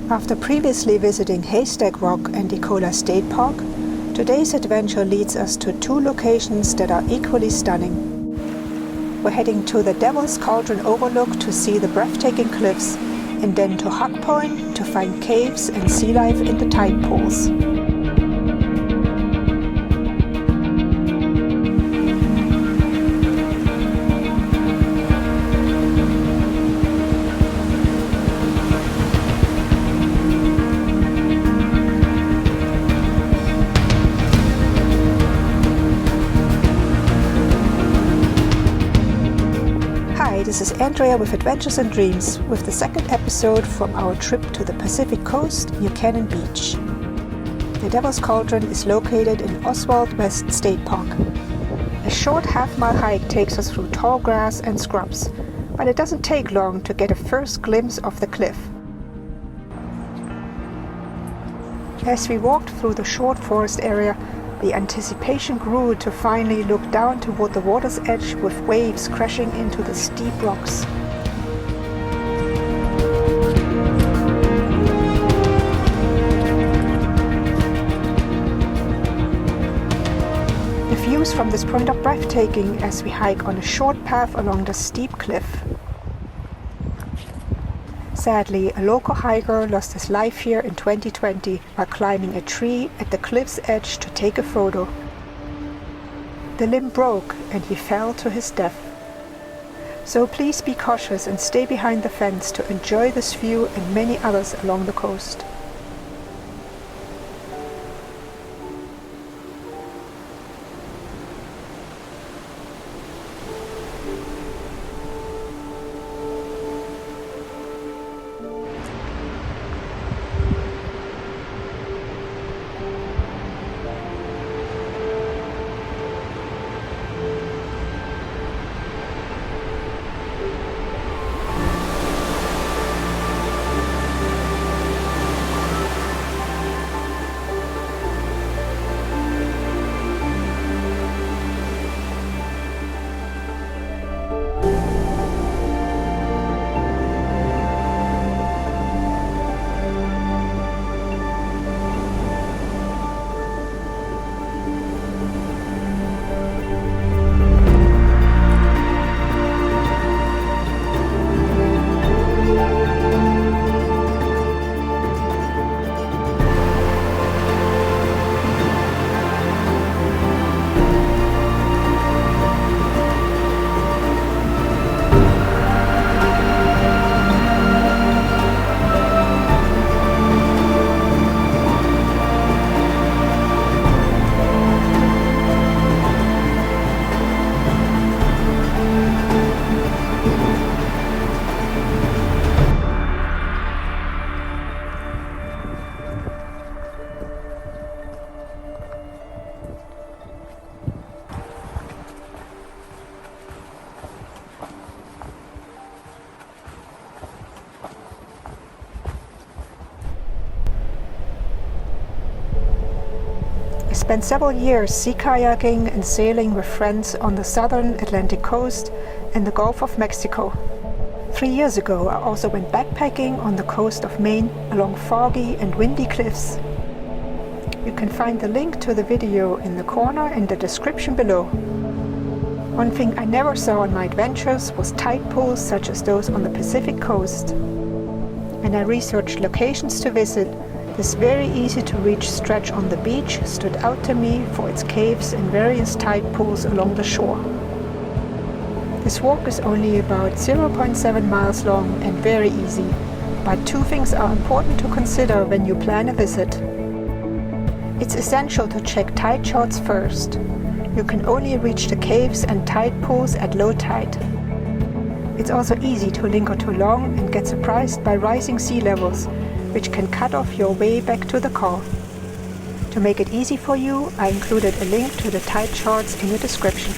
After previously visiting Haystack Rock and Ecola State Park, today's adventure leads us to two locations that are equally stunning. We're heading to the Devil's Cauldron overlook to see the breathtaking cliffs, and then to Hug Point to find caves and sea life in the tide pools. This is Andrea with Adventures and Dreams, with the second episode from our trip to the Pacific Coast near Cannon Beach. The Devil's Cauldron is located in Oswald West State Park. A short half-mile hike takes us through tall grass and scrubs, but it doesn't take long to get a first glimpse of the cliff. As we walked through the short forest area, the anticipation grew to finally look down toward the water's edge with waves crashing into the steep rocks. The views from this point are breathtaking as we hike on a short path along the steep cliff. Sadly, a local hiker lost his life here in 2020 while climbing a tree at the cliff's edge to take a photo. The limb broke and he fell to his death. So please be cautious and stay behind the fence to enjoy this view and many others along the coast. I spent several years sea kayaking and sailing with friends on the southern Atlantic coast and the Gulf of Mexico. 3 years ago, I also went backpacking on the coast of Maine along foggy and windy cliffs. You can find the link to the video in the corner in the description below. One thing I never saw on my adventures was tide pools such as those on the Pacific coast. When I researched locations to visit, this very easy to reach stretch on the beach stood out to me for its caves and various tide pools along the shore. This walk is only about 0.7 miles long and very easy, but two things are important to consider when you plan a visit. It's essential to check tide charts first. You can only reach the caves and tide pools at low tide. It's also easy to linger too long and get surprised by rising sea levels, which can cut off your way back to the car. To make it easy for you, I included a link to the tide charts in the description.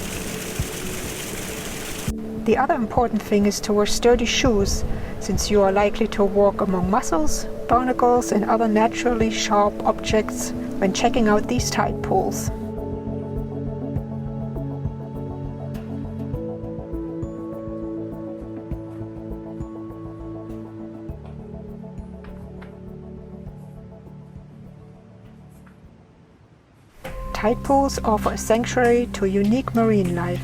The other important thing is to wear sturdy shoes, since you are likely to walk among mussels, barnacles and other naturally sharp objects when checking out these tide pools. tide pools offer a sanctuary to unique marine life.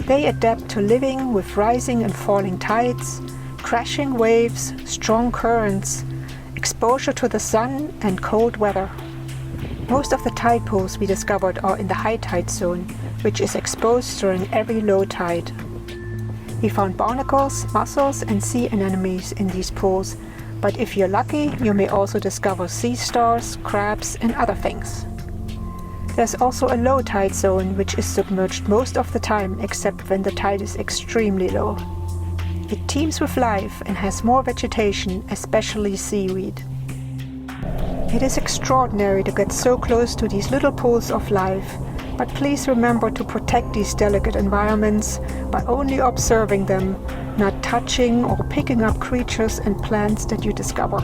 They adapt to living with rising and falling tides, crashing waves, strong currents, exposure to the sun and cold weather. Most of the tide pools we discovered are in the high tide zone, which is exposed during every low tide. We found barnacles, mussels and sea anemones in these pools, but if you're lucky, you may also discover sea stars, crabs and other things. There's also a low tide zone, which is submerged most of the time except when the tide is extremely low. It teems with life and has more vegetation, especially seaweed. It is extraordinary to get so close to these little pools of life, but please remember to protect these delicate environments by only observing them, not touching or picking up creatures and plants that you discover.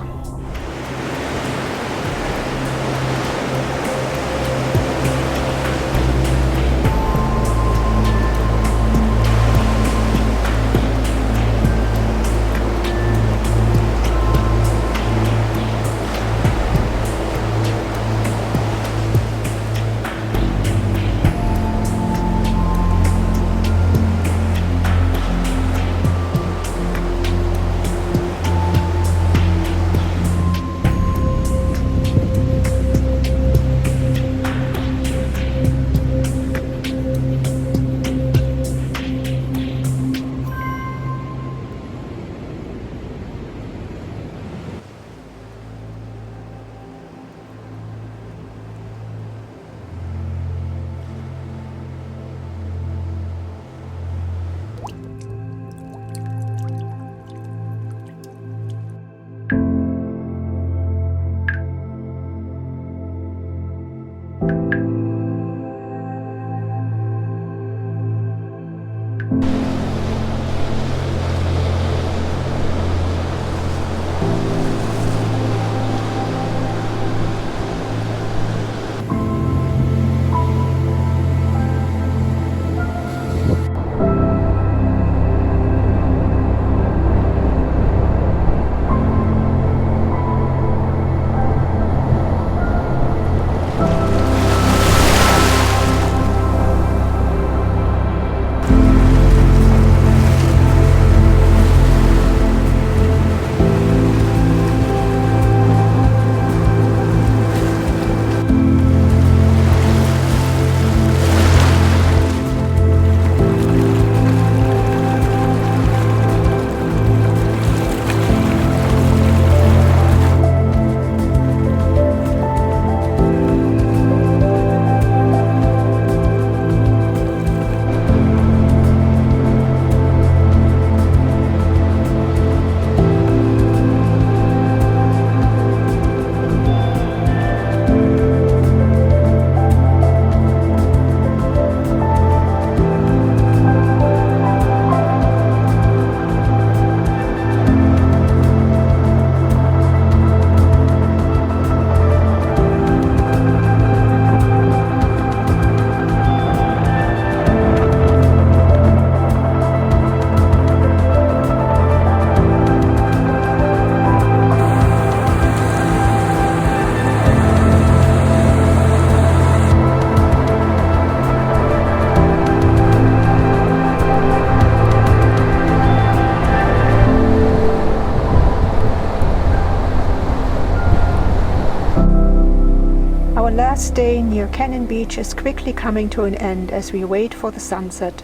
Our last day near Cannon Beach is quickly coming to an end as we wait for the sunset.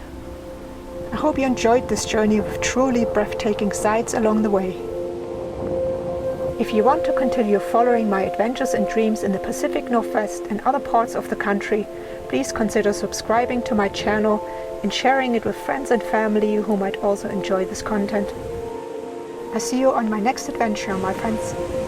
I hope you enjoyed this journey with truly breathtaking sights along the way. If you want to continue following my adventures and dreams in the Pacific Northwest and other parts of the country, please consider subscribing to my channel and sharing it with friends and family who might also enjoy this content. I see you on my next adventure, my friends.